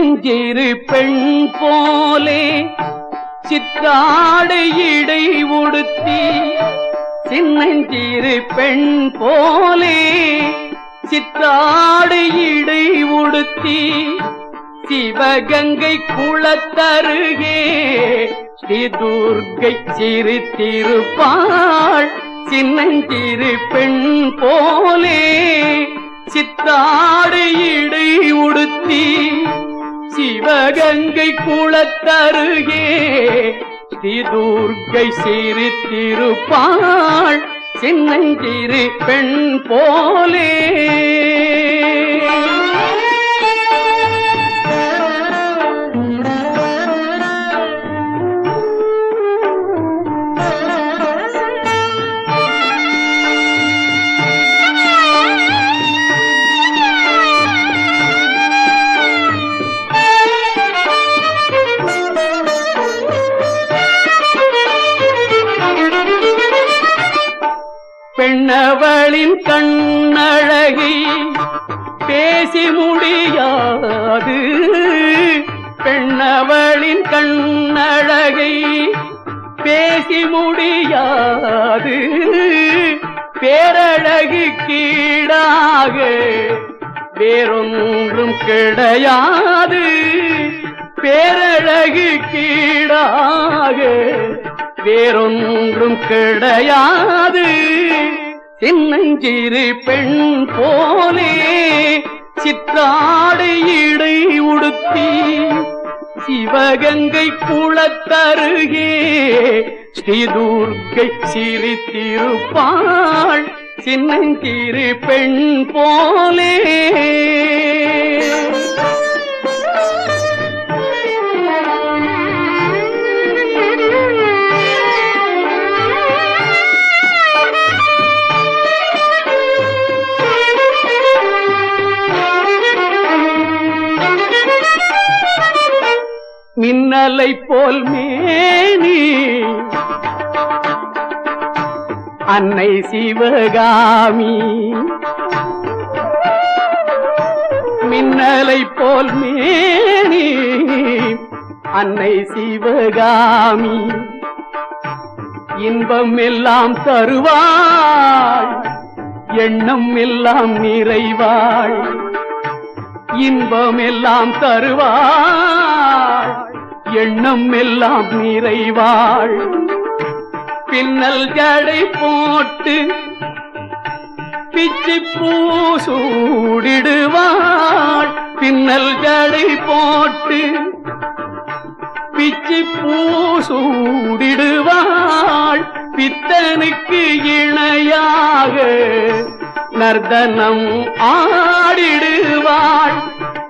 சின்னஞ்சிறு பெண் போலே சித்தாடை இடை உடுத்தி, சின்னஞ்சிறு பெண் போலே சித்தாடை இடை உடுத்தி, சிவகங்கை குளத்தருகே ஸ்ரீ துர்க்கை சிரித்திருப்பாள். சின்னஞ்சிறு பெண் போலே சித்தாடை இடை உடுத்தி, சிவகங்கை குளத்தருகே ஸ்ரீ துர்க்கை சிரித்திருப்பாள். சின்னஞ்சிறு பெண் போலே பெண்ணவளின் கண்ணழகை பேசி முடியாது, பெண்ணவளின் கண்ணழகை பேசி முடியாது, பேரழகு கீழாக வேறொன்றும் கிடையாது, பேரழகு கீழாக வேறொன்றும் கிடையாது. சின்னஞ்சிறு பெண் போலே சித்தாடை இடை உடுத்தி, சிவகங்கை குளத்தருகே ஸ்ரீ துர்க்கை சிரித்திருப்பாள். சின்னஞ்சிறு பெண் போலே மின்னலை போல் மேனி அன்னை சிவகாமி, மின்னலை போல் மேனி அன்னை சிவகாமி, இன்பம் எல்லாம் தருவாள் எண்ணம் எல்லாம் நிறைவாள், இன்பம் எல்லாம் தருவாள் எண்ணம் எல்லாம் நிறைவாள். பின்னல் ஜடை போட்டு பிச்சி பூசூடிடுவாள், பின்னல் ஜடை போட்டு பிச்சி பூசூடிடுவாள். பித்தனுக்கு இணையாக நர்தனம் ஆடிடுவாள்,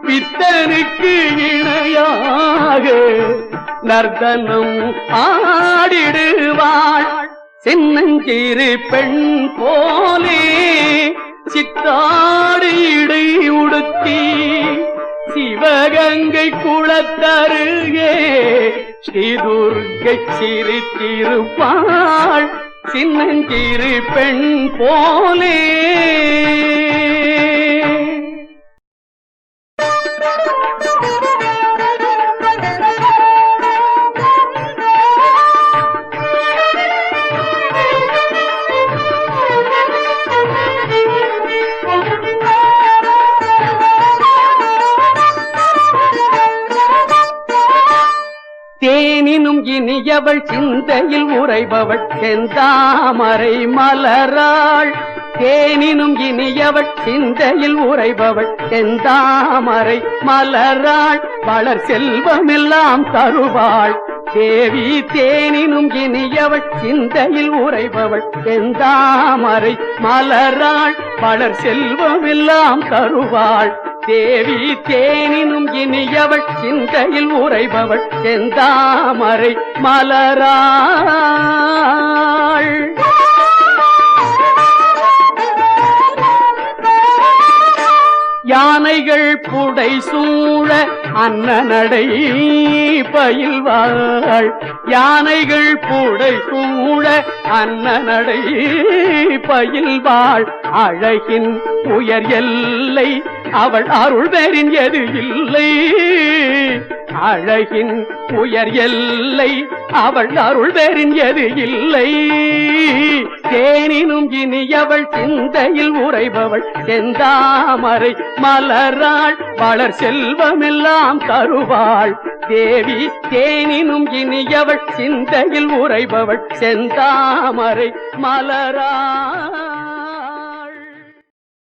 பித்தனுக்கு இணையாக நர்தனம் ஆடிடுவாள். சின்னஞ்சிறு பெண் போலே சித்தாடு இடை உடுத்தி, சிவகங்கை குளத்தருகே ஸ்ரீ துர்க்கை சிரித்திருப்பாள். சின்னஞ்சிறு பெண் போலே தேனினும் இனியவள் சிந்தையில் உறைபவள் செந்தாமரை மலராள், தேனினும் இனியவள் சிந்தையில் உறைபவள் செந்தாமரை மலராள். வளர் செல்வமெல்லாம் தருவாள் தேவி, தேனினும் இனியவள் சிந்தையில் உறைபவள் செந்தாமரை மலராள். வளர் செல்வமெல்லாம் தருவாள் தேவி, தேனினும் இனியவள் சிந்தையில் உறைபவள் செந்தாமரை மலராள். யானைகள் புடை சூழ அன்னநடை பயில்வாள், யானைகள் புடை சூழ அன்னநடை பயில்வாள். அழகின் உயர் எல்லை அவள் அருள் வேறின் எது இல்லை. அழகின் உயர் எல்லை அவள் அருள் வேறின் எது இல்லை. தேனினும் இனியவள் சிந்தையில் உறைபவள் செந்தாமரை மலராள் வளர் செல்வமெல்லாம் தருவாள் தேவி. தேனினும் இனியவள் சிந்தையில் உறைபவள் செந்தாமரை மலராள்.